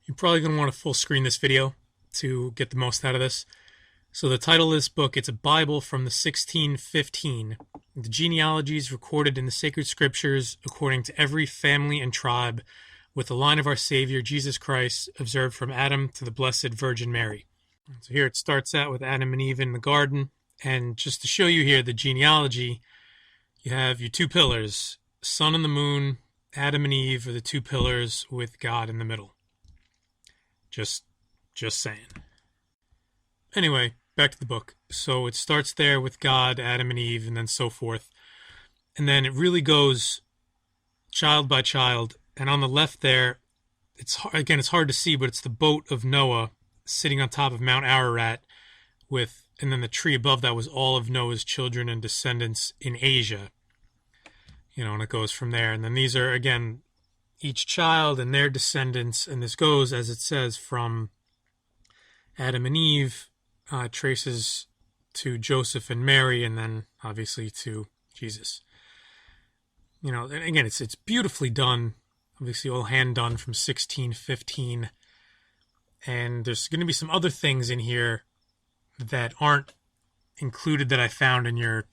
You're probably going to want to full screen this video to get the most out of this. So the title of this book, it's a Bible from the 1615. The genealogies recorded in the sacred scriptures according to every family and tribe, with the line of our Savior, Jesus Christ, observed from Adam to the Blessed Virgin Mary. So here it starts out with Adam and Eve in the garden. And just to show you here the genealogy, you have your two pillars, sun and the moon. Adam and Eve are the two pillars with God in the middle. Just saying. Anyway, back to the book. So it starts there with God, Adam and Eve, and then so forth. And then it really goes child by child. And on the left there, it's hard to see, but it's the boat of Noah sitting on top of Mount Ararat and then the tree above that was all of Noah's children and descendants in Asia. And it goes from there. And then these are, again, each child and their descendants. And this goes, as it says, from Adam and Eve, traces to Joseph and Mary, and then obviously to Jesus. And again, it's beautifully done. Obviously all hand done from 1615. And there's going to be some other things in here that aren't included that I found in your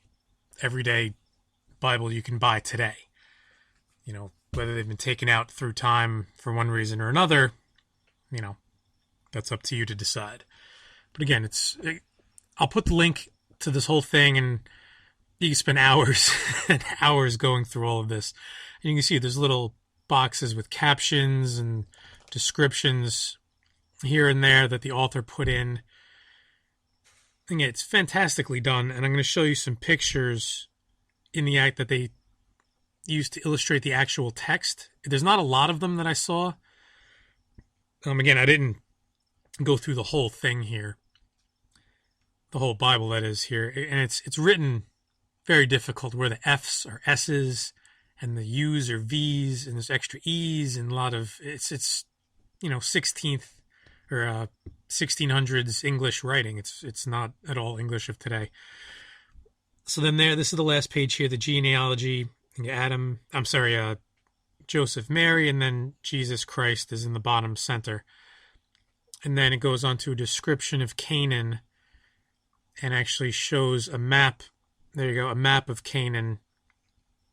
everyday Bible you can buy today. Whether they've been taken out through time for one reason or another, that's up to you to decide. But again, I'll put the link to this whole thing, and you can spend hours and hours going through all of this. And you can see there's little boxes with captions and descriptions here and there that the author put in. And yeah, it's fantastically done, and I'm going to show you some pictures in the act that they used to illustrate the actual text. There's not a lot of them that I saw. Again, I didn't go through the whole thing here. The whole Bible, that is, here. And it's written very difficult, where the F's are S's and the U's are V's, and there's extra E's, and a lot of it's 16th or 1600s English writing. It's not at all English of today. So then this is the last page here, the genealogy. Joseph, Mary, and then Jesus Christ is in the bottom center. And then it goes on to a description of Canaan and actually shows a map. There you go, a map of Canaan,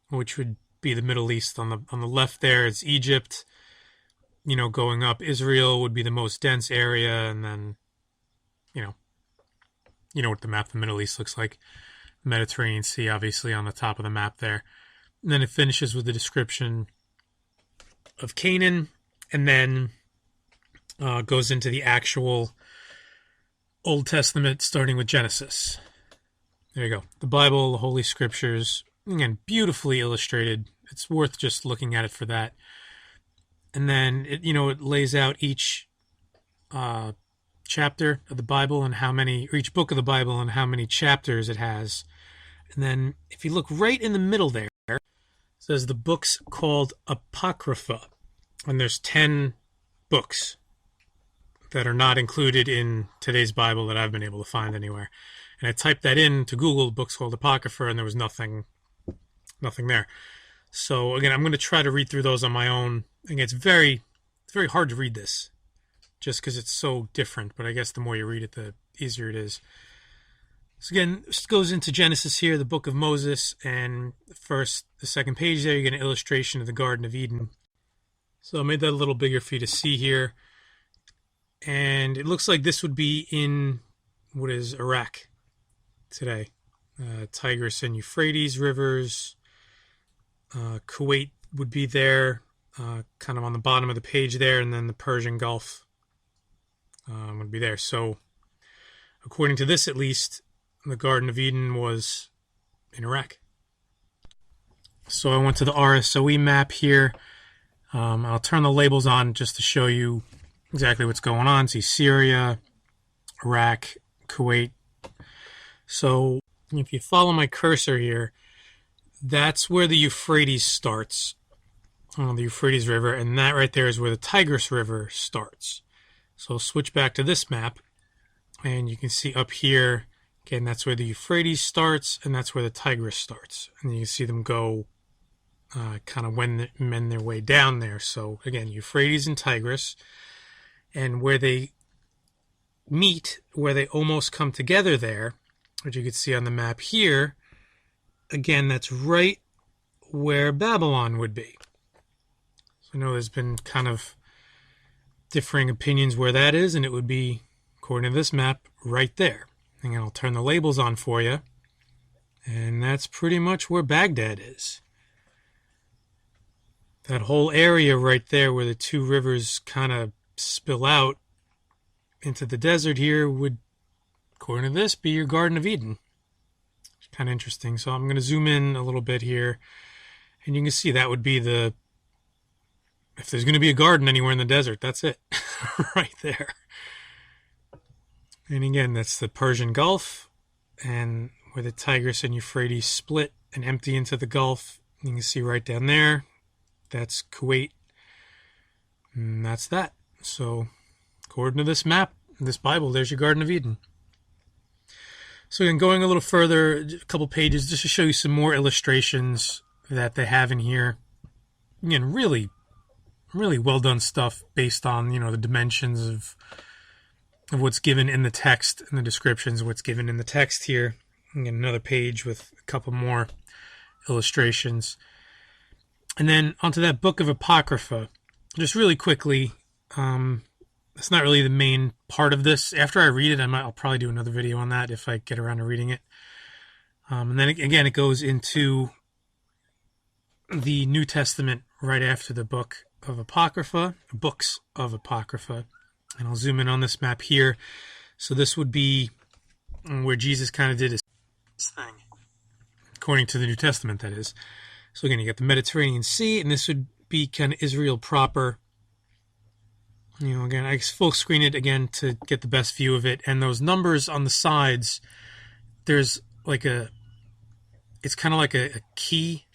which would be the Middle East. On the left there, it's Egypt. Going up, Israel would be the most dense area, and then, what the map of the Middle East looks like. Mediterranean Sea, obviously, on the top of the map there. And then it finishes with the description of Canaan, and then goes into the actual Old Testament, starting with Genesis. There you go. The Bible, the Holy Scriptures, again, beautifully illustrated. It's worth just looking at it for that. And then it lays out each chapter of the Bible and or each book of the Bible and how many chapters it has. And then if you look right in the middle there, it says the book's called Apocrypha. And there's 10 books that are not included in today's Bible that I've been able to find anywhere. And I typed that into Google, books called Apocrypha, and there was nothing there. So again, I'm going to try to read through those on my own. Again, it's very hard to read this, just because it's so different. But I guess the more you read it, the easier it is. So again, this goes into Genesis here, the book of Moses, and the second page there, you get an illustration of the Garden of Eden. So I made that a little bigger for you to see here. And it looks like this would be in what is Iraq today. Tigris and Euphrates rivers. Kuwait would be there, kind of on the bottom of the page there, and then the Persian Gulf would be there. So, according to this at least, the Garden of Eden was in Iraq. So I went to the RSOE map here. I'll turn the labels on just to show you exactly what's going on. See Syria, Iraq, Kuwait. So if you follow my cursor here, that's where the Euphrates starts, the Euphrates River, and that right there is where the Tigris River starts. So I'll switch back to this map, and you can see up here, again, that's where the Euphrates starts, and that's where the Tigris starts. And you can see them go kind of mend their way down there. So again, Euphrates and Tigris. And where they meet, where they almost come together there, which you can see on the map here, again, that's right where Babylon would be. So I know there's been kind of differing opinions where that is, and it would be, according to this map, right there. And I'll turn the labels on for you. And that's pretty much where Baghdad is. That whole area right there where the two rivers kind of spill out into the desert here would, according to this, be your Garden of Eden. It's kind of interesting. So I'm going to zoom in a little bit here. And you can see that would be the, if there's going to be a garden anywhere in the desert, that's it. Right there. And again, that's the Persian Gulf, and where the Tigris and Euphrates split and empty into the Gulf. You can see right down there, that's Kuwait. And that's that. So, according to this map, this Bible, there's your Garden of Eden. So again, going a little further, a couple pages, just to show you some more illustrations that they have in here. Again, really well done stuff based on, the dimensions of what's given in the text and the descriptions of what's given in the text here. Again, another page with a couple more illustrations. And then onto that book of Apocrypha. Just really quickly, it's not really the main part of this. After I read it, I'll probably do another video on that if I get around to reading it. And then again, it goes into the New Testament right after the book of Apocrypha, books of Apocrypha. And I'll zoom in on this map here. So this would be where Jesus kind of did his thing, according to the New Testament, that is. So again, you got the Mediterranean Sea, and this would be kind of Israel proper. Again, I full screen it again to get the best view of it. And those numbers on the sides, there's like it's kind of like a key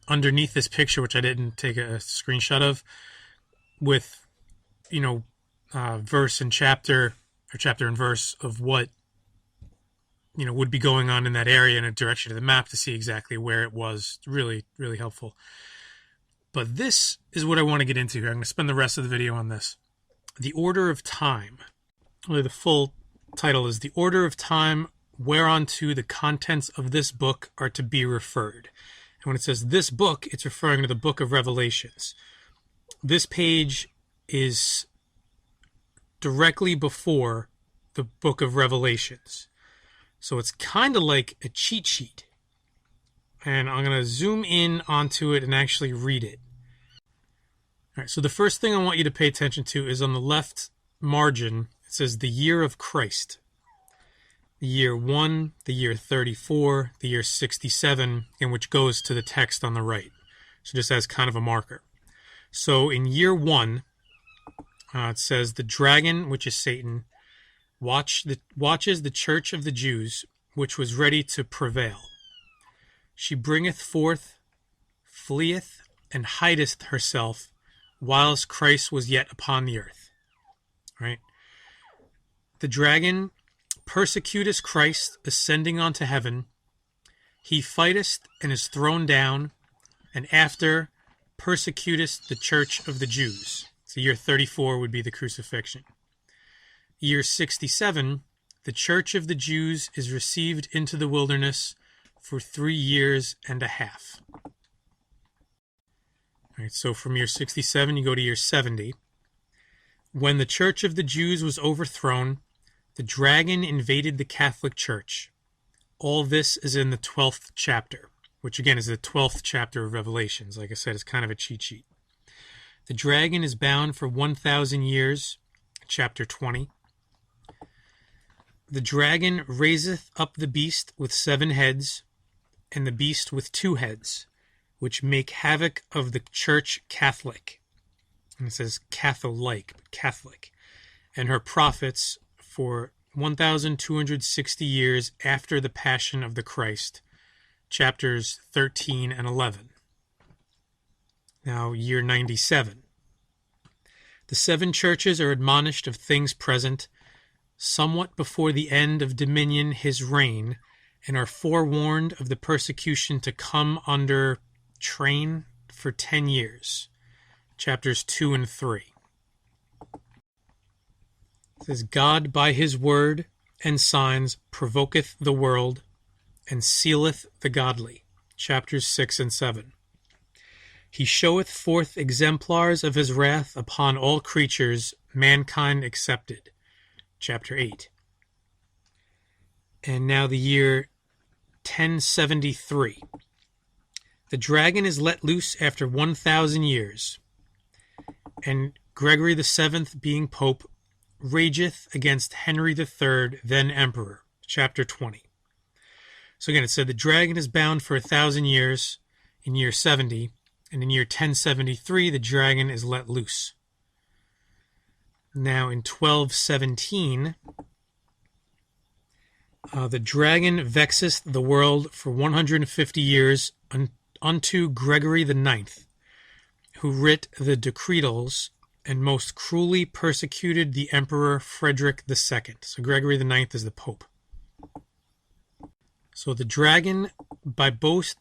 underneath this picture, which I didn't take a screenshot of, with, verse and chapter, or chapter and verse of what, would be going on in that area in a direction of the map to see exactly where it was. Really, really helpful. But this is what I want to get into here. I'm going to spend the rest of the video on this. The Order of Time. Really, the full title is The Order of Time Whereunto the Contents of This Book Are to Be Referred. And when it says this book, it's referring to the book of Revelations. This page is directly before the book of Revelations. So it's kind of like a cheat sheet. And I'm going to zoom in onto it and actually read it. All right, so the first thing I want you to pay attention to is on the left margin, it says the year of Christ. The year 1, the year 34, the year 67, and which goes to the text on the right. So just as kind of a marker. So in year 1, it says, the dragon, which is Satan, watches the church of the Jews, which was ready to prevail. She bringeth forth, fleeth, and hideth herself, whilst Christ was yet upon the earth. Right? The dragon persecuteth Christ, ascending unto heaven. He fighteth and is thrown down, and after persecuteth the church of the Jews. So year 34 would be the crucifixion. Year 67, the church of the Jews is received into the wilderness for 3 years and a half. All right, so from year 67, you go to year 70. When the church of the Jews was overthrown, the dragon invaded the Catholic Church. All this is in the 12th chapter, which again is the 12th chapter of Revelations. Like I said, it's kind of a cheat sheet. The dragon is bound for 1,000 years, chapter 20. The dragon raiseth up the beast with 7 heads, and the beast with 2 heads, which make havoc of the church Catholic. And it says Catholic, but Catholic. And her prophets for 1,260 years after the Passion of the Christ. Chapters 13 and 11. Now, year 97. The 7 churches are admonished of things present, somewhat before the end of dominion his reign, and are forewarned of the persecution to come under train for 10 years. Chapters 2 and 3. It says, God by his word and signs provoketh the world, and sealeth the godly. Chapters 6 and 7. He showeth forth exemplars of his wrath upon all creatures, mankind excepted. Chapter 8. And now the year 1073. The dragon is let loose after 1,000 years, and Gregory VII, being pope, rageth against Henry III, then emperor. Chapter 20. So again, it said the dragon is bound for 1,000 years in year 70, and in year 1073, the dragon is let loose. Now in 1217, the dragon vexeth the world for 150 years unto Gregory IX, who writ the decretals and most cruelly persecuted the Emperor Frederick II. So Gregory IX is the Pope. So the dragon by both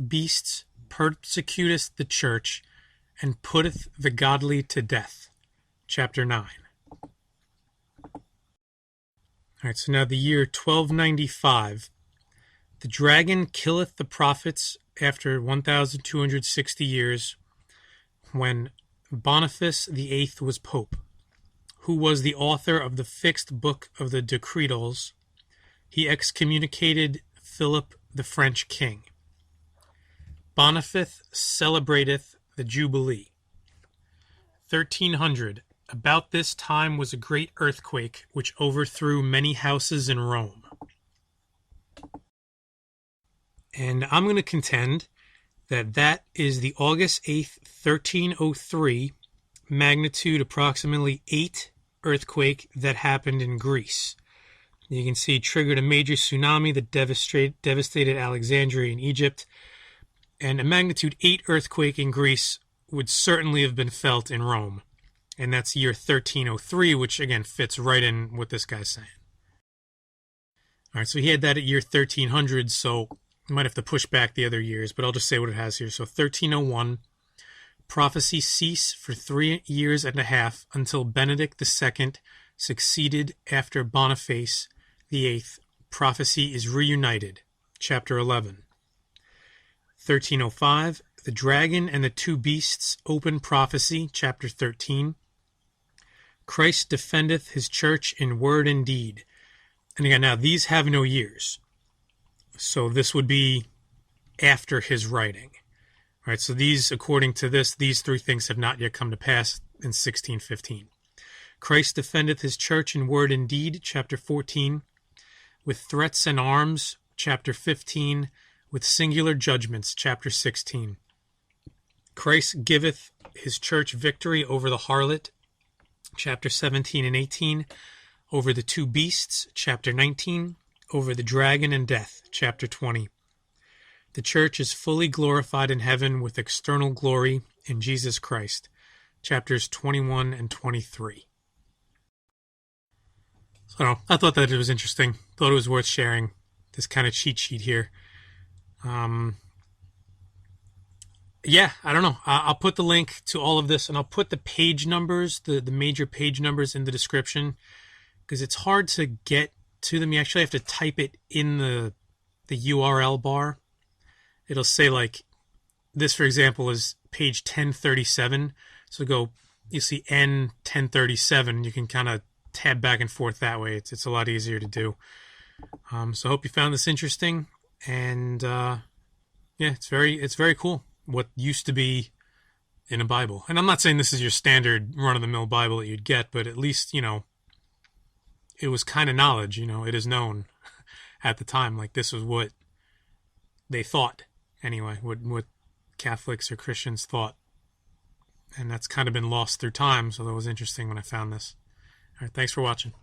beasts persecuteth the church, and putteth the godly to death. Chapter 9. All right, so now the year 1295. The dragon killeth the prophets after 1,260 years, when Boniface VIII was pope, who was the author of the fixed book of the decretals. He excommunicated Philip the French king. Boniface celebrateth the Jubilee. 1300. About this time was a great earthquake, which overthrew many houses in Rome. And I'm going to contend that is the August 8th, 1303, magnitude approximately 8 earthquake that happened in Greece. You can see it triggered a major tsunami that devastated Alexandria in Egypt. And a magnitude 8 earthquake in Greece would certainly have been felt in Rome. And that's year 1303, which again fits right in what this guy's saying. All right, so he had that at year 1300, so I might have to push back the other years, but I'll just say what it has here. So 1301, prophecy ceased for 3 years and a half until Benedict II succeeded after Boniface VIII. Prophecy is reunited. Chapter 11. 1305, the dragon and the two beasts, open prophecy. Chapter 13. Christ defendeth his church in word and deed. And again, now these have no years. So this would be after his writing. All right, so these, according to this, these 3 things have not yet come to pass in 1615. Christ defendeth his church in word and deed, chapter 14. With threats and arms, chapter 15. With singular judgments, chapter 16. Christ giveth his church victory over the harlot, chapter 17 and 18. Over the two beasts, chapter 19. Over the dragon and death, chapter 20. The church is fully glorified in heaven with external glory in Jesus Christ, chapters 21 and 23. So I thought that it was interesting. Thought it was worth sharing this kind of cheat sheet here. Yeah, I don't know. I'll put the link to all of this, and I'll put the page numbers, the major page numbers in the description, because it's hard to get to them. You actually have to type it in the URL bar. It'll say, like, this, for example, is page 1037. So you'll see N 1037. You can kind of tab back and forth that way. It's a lot easier to do. So I hope you found this interesting. And yeah, it's very cool what used to be in a Bible. And I'm not saying this is your standard run-of-the-mill Bible that you'd get, but at least, it was kind of knowledge. It is known at the time. Like, this was what they thought, anyway, what Catholics or Christians thought. And that's kind of been lost through time, so that was interesting when I found this. All right, thanks for watching.